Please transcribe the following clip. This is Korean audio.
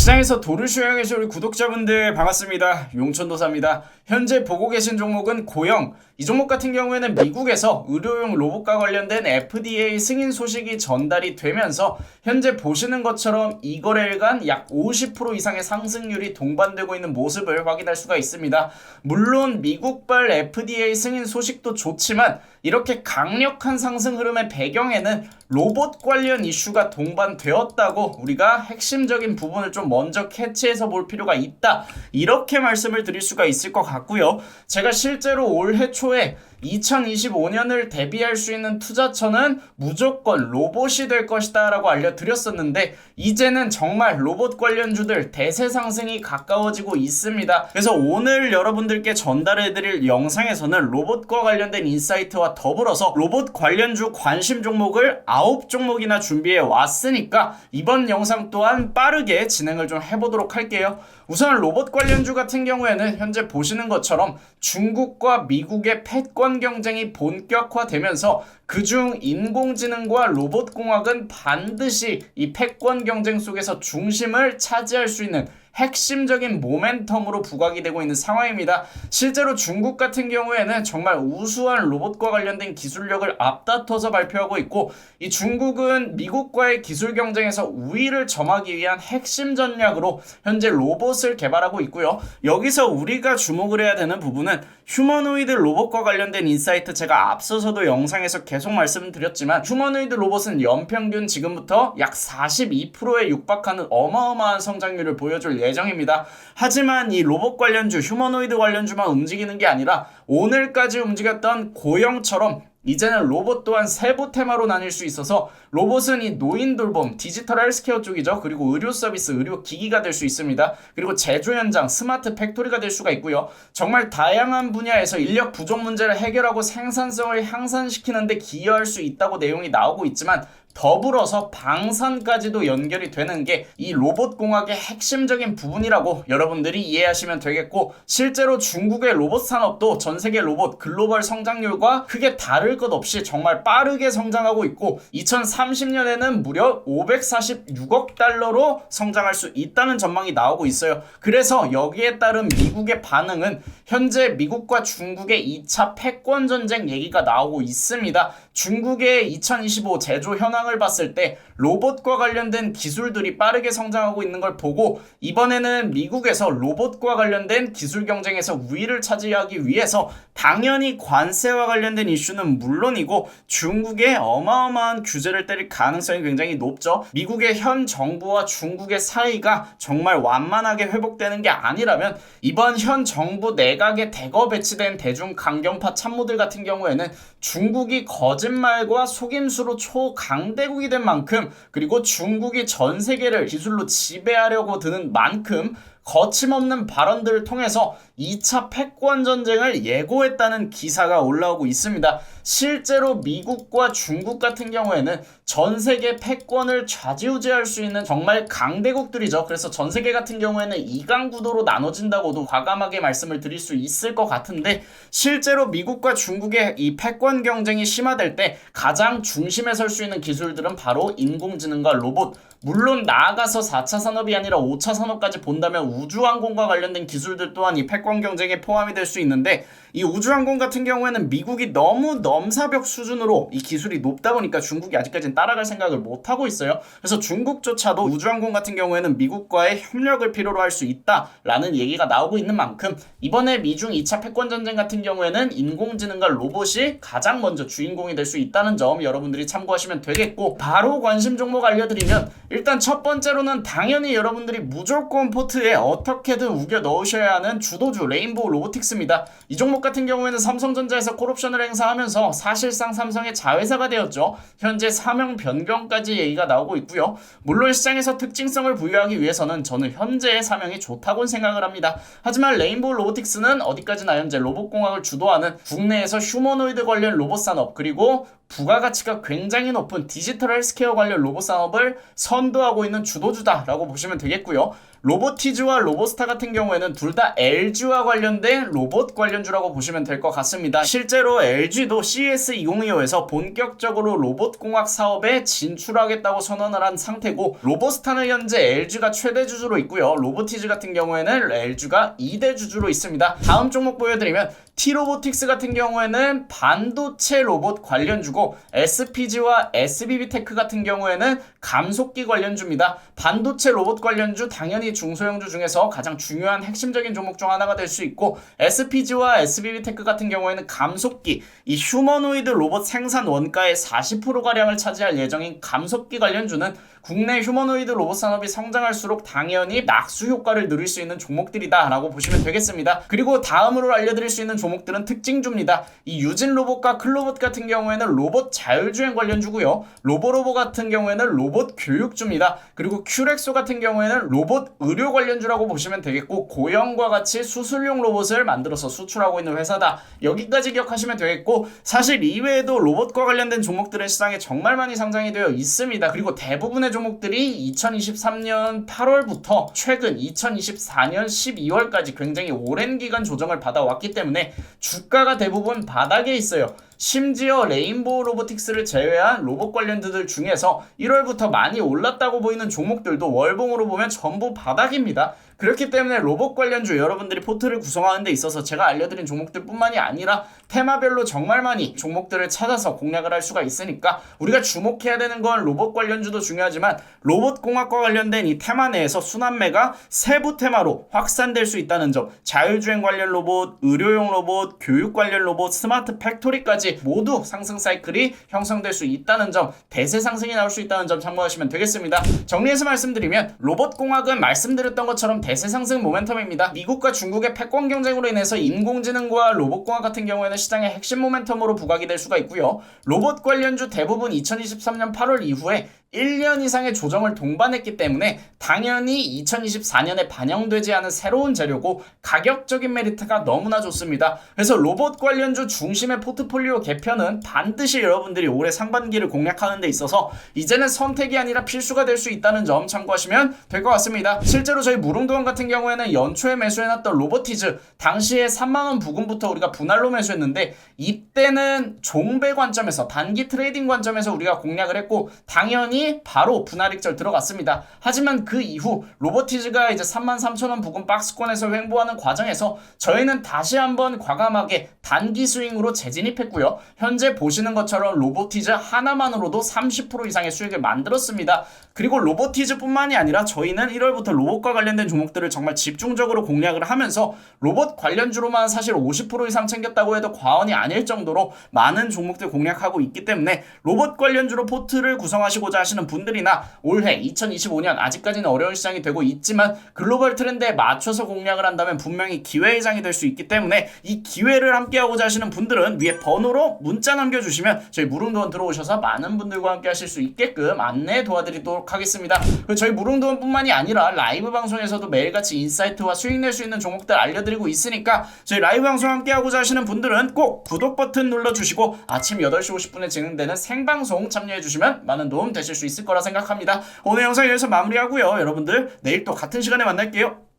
시장에서 도를 수행해 계신 우리 구독자분들 반갑습니다. 용천도사입니다. 현재 보고 계신 종목은 고영. 이 종목 같은 경우에는 미국에서 의료용 로봇과 관련된 FDA 승인 소식이 전달이 되면서 현재 보시는 것처럼 이거래일간 약 50% 이상의 상승률이 동반되고 있는 모습을 확인할 수가 있습니다. 물론 미국발 FDA 승인 소식도 좋지만 이렇게 강력한 상승 흐름의 배경에는 로봇 관련 이슈가 동반되었다고 우리가 핵심적인 부분을 좀 먼저 캐치해서 볼 필요가 있다, 이렇게 말씀을 드릴 수가 있을 것 같고요. 제가 실제로 올해 초에 2025년을 대비할 수 있는 투자처는 무조건 로봇이 될 것이다 라고 알려드렸었는데, 이제는 정말 로봇 관련주들 대세 상승이 가까워지고 있습니다. 그래서 오늘 여러분들께 전달해드릴 영상에서는 로봇과 관련된 인사이트와 더불어서 로봇 관련주 관심 종목을 9종목이나 준비해 왔으니까 이번 영상 또한 빠르게 진행을 좀 해보도록 할게요. 우선 로봇 관련주 같은 경우에는 현재 보시는 것처럼 중국과 미국의 패권 경쟁이 본격화되면서 그중 인공지능과 로봇공학은 반드시 이 패권 경쟁 속에서 중심을 차지할 수 있는 핵심적인 모멘텀으로 부각이 되고 있는 상황입니다. 실제로 중국 같은 경우에는 정말 우수한 로봇과 관련된 기술력을 앞다퉈서 발표하고 있고, 이 중국은 미국과의 기술 경쟁에서 우위를 점하기 위한 핵심 전략으로 현재 로봇을 개발하고 있고요. 여기서 우리가 주목을 해야 되는 부분은 휴머노이드 로봇과 관련된 인사이트, 제가 앞서서도 영상에서 계속 말씀드렸지만 휴머노이드 로봇은 연평균 지금부터 약 42%에 육박하는 어마어마한 성장률을 보여줄 예정입니다. 하지만 이 로봇 관련주, 휴머노이드 관련주만 움직이는 게 아니라 오늘까지 움직였던 고영처럼 이제는 로봇 또한 세부 테마로 나뉠 수 있어서 로봇은 이 노인 돌봄, 디지털 헬스케어 쪽이죠. 그리고 의료 서비스, 의료 기기가 될 수 있습니다. 그리고 제조 현장, 스마트 팩토리가 될 수가 있고요. 정말 다양한 분야에서 인력 부족 문제를 해결하고 생산성을 향상시키는 데 기여할 수 있다고 내용이 나오고 있지만, 더불어서 방산까지도 연결이 되는 게 이 로봇 공학의 핵심적인 부분이라고 여러분들이 이해하시면 되겠고, 실제로 중국의 로봇 산업도 전 세계 로봇 글로벌 성장률과 크게 다를 것 없이 정말 빠르게 성장하고 있고 2030년에는 무려 546억 달러로 성장할 수 있다는 전망이 나오고 있어요. 그래서 여기에 따른 미국의 반응은 현재 미국과 중국의 2차 패권 전쟁 얘기가 나오고 있습니다. 중국의 2025 제조 현황을 봤을 때 로봇과 관련된 기술들이 빠르게 성장하고 있는 걸 보고, 이번에는 미국에서 로봇과 관련된 기술 경쟁에서 우위를 차지하기 위해서 당연히 관세와 관련된 이슈는 물론이고 중국의 어마어마한 규제를 때릴 가능성이 굉장히 높죠. 미국의 현 정부와 중국의 사이가 정말 완만하게 회복되는 게 아니라면 이번 현 정부 내각에 대거 배치된 대중 강경파 참모들 같은 경우에는 중국이 거짓말과 속임수로 초강대국이 된 만큼, 그리고 중국이 전 세계를 기술로 지배하려고 드는 만큼 거침없는 발언들을 통해서 2차 패권 전쟁을 예고했다는 기사가 올라오고 있습니다. 실제로 미국과 중국 같은 경우에는 전 세계 패권을 좌지우지할 수 있는 정말 강대국들이죠. 그래서 전 세계 같은 경우에는 2강 구도로 나눠진다고도 과감하게 말씀을 드릴 수 있을 것 같은데, 실제로 미국과 중국의 이 패권 경쟁이 심화될 때 가장 중심에 설 수 있는 기술들은 바로 인공지능과 로봇, 물론 나아가서 4차 산업이 아니라 5차 산업까지 본다면 우주항공과 관련된 기술들 또한 이 패권 경쟁에 포함이 될 수 있는데, 이 우주항공 같은 경우에는 미국이 너무 넘사벽 수준으로 이 기술이 높다 보니까 중국이 아직까지는 따라갈 생각을 못하고 있어요. 그래서 중국조차도 우주항공 같은 경우에는 미국과의 협력을 필요로 할 수 있다라는 얘기가 나오고 있는 만큼 이번에 미중 2차 패권 전쟁 같은 경우에는 인공지능과 로봇이 가장 먼저 주인공이 될 수 있다는 점 여러분들이 참고하시면 되겠고, 바로 관심 종목 알려드리면 일단 첫 번째로는 당연히 여러분들이 무조건 포트에 어떻게든 우겨 넣으셔야 하는 주도주 레인보우 로보틱스입니다. 이 종목 같은 경우에는 삼성전자에서 콜옵션을 행사하면서 사실상 삼성의 자회사가 되었죠. 현재 사명 변경까지 얘기가 나오고 있고요. 물론 시장에서 특징성을 부여하기 위해서는 저는 현재의 사명이 좋다고 생각을 합니다. 하지만 레인보우 로보틱스는 어디까지나 현재 로봇공학을 주도하는 국내에서 휴머노이드 관련 로봇 산업, 그리고 부가가치가 굉장히 높은 디지털 헬스케어 관련 로봇 산업을 선도하고 있는 주도주다라고 보시면 되겠고요. 로보티즈와 로보스타 같은 경우에는 둘 다 LG와 관련된 로봇 관련주라고 보시면 될 것 같습니다. 실제로 LG도 CES 2025에서 본격적으로 로봇공학 사업에 진출하겠다고 선언을 한 상태고, 로보스타는 현재 LG가 최대 주주로 있고요. 로보티즈 같은 경우에는 LG가 2대 주주로 있습니다. 다음 종목 보여드리면 T로보틱스 같은 경우에는 반도체 로봇 관련주고, SPG와 SBB테크 같은 경우에는 감속기 관련주입니다. 반도체 로봇 관련주 당연히 중소형주 중에서 가장 중요한 핵심적인 종목 중 하나가 될 수 있고, SPG와 SBB테크 같은 경우에는 감속기, 이 휴머노이드 로봇 생산 원가의 40%가량을 차지할 예정인 감속기 관련주는 국내 휴머노이드 로봇 산업이 성장할수록 당연히 낙수 효과를 누릴 수 있는 종목들이다 라고 보시면 되겠습니다. 그리고 다음으로 알려드릴 수 있는 종목들은 특징주입니다. 이 유진 로봇과 클로봇 같은 경우에는 로봇 자율주행 관련주고요. 로보로보 같은 경우에는 로봇 교육주입니다. 그리고 큐렉소 같은 경우에는 로봇 의료 관련주라고 보시면 되겠고, 고영과 같이 수술용 로봇을 만들어서 수출하고 있는 회사다. 여기까지 기억하시면 되겠고, 사실 이외에도 로봇과 관련된 종목들은 시장에 정말 많이 상장이 되어 있습니다. 그리고 대부분의 종목들이 2023년 8월부터 최근 2024년 12월까지 굉장히 오랜 기간 조정을 받아왔기 때문에 주가가 대부분 바닥에 있어요. 심지어 레인보우 로보틱스를 제외한 로봇 관련주들 중에서 1월부터 많이 올랐다고 보이는 종목들도 월봉으로 보면 전부 바닥입니다. 그렇기 때문에 로봇 관련주 여러분들이 포트를 구성하는 데 있어서 제가 알려드린 종목들 뿐만이 아니라 테마별로 정말 많이 종목들을 찾아서 공략을 할 수가 있으니까, 우리가 주목해야 되는 건 로봇 관련주도 중요하지만 로봇공학과 관련된 이 테마 내에서 순환매가 세부 테마로 확산될 수 있다는 점, 자율주행 관련 로봇, 의료용 로봇, 교육 관련 로봇, 스마트 팩토리까지 모두 상승 사이클이 형성될 수 있다는 점, 대세 상승이 나올 수 있다는 점 참고하시면 되겠습니다. 정리해서 말씀드리면 로봇공학은 말씀드렸던 것처럼 대세 상승 모멘텀입니다. 미국과 중국의 패권 경쟁으로 인해서 인공지능과 로봇공학 같은 경우에는 시장의 핵심 모멘텀으로 부각이 될 수가 있고요. 로봇 관련주 대부분 2023년 8월 이후에 1년 이상의 조정을 동반했기 때문에 당연히 2024년에 반영되지 않은 새로운 재료고 가격적인 메리트가 너무나 좋습니다. 그래서 로봇 관련주 중심의 포트폴리오 개편은 반드시 여러분들이 올해 상반기를 공략하는 데 있어서 이제는 선택이 아니라 필수가 될 수 있다는 점 참고하시면 될 것 같습니다. 실제로 저희 무릉도원 같은 경우에는 연초에 매수해놨던 로보티즈, 당시에 3만원 부근부터 우리가 분할로 매수했는데, 이때는 종배 관점에서, 단기 트레이딩 관점에서 우리가 공략을 했고 당연히 바로 분할익절 들어갔습니다. 하지만 그 이후 로보티즈가 이제 33,000원 부근 박스권에서 횡보하는 과정에서 저희는 다시 한번 과감하게 단기 스윙으로 재진입했고요. 현재 보시는 것처럼 로보티즈 하나만으로도 30% 이상의 수익을 만들었습니다. 그리고 로보티즈뿐만이 아니라 저희는 1월부터 로봇과 관련된 종목들을 정말 집중적으로 공략을 하면서 로봇 관련주로만 사실 50% 이상 챙겼다고 해도 과언이 아닐 정도로 많은 종목들 공략하고 있기 때문에, 로봇 관련주로 포트를 구성하시고자 하시는 분들이나 올해 2025년 아직까지는 어려운 시장이 되고 있지만 글로벌 트렌드에 맞춰서 공략을 한다면 분명히 기회의 장이 될 수 있기 때문에, 이 기회를 함께하고자 하시는 분들은 위에 번호로 문자 남겨주시면 저희 무릉도원 들어오셔서 많은 분들과 함께 하실 수 있게끔 안내 도와드리도록 하겠습니다. 그리고 저희 무릉도원 뿐만이 아니라 라이브 방송에서도 매일같이 인사이트와 수익 낼 수 있는 종목들 알려드리고 있으니까 저희 라이브 방송 함께하고자 하시는 분들은 꼭 구독 버튼 눌러주시고 아침 8시 50분에 진행되는 생방송 참여해주시면 많은 도움 되실 수 있을 거라 생각합니다. 오늘 영상 여기서 마무리하고요. 여러분들 내일 또 같은 시간에 만날게요.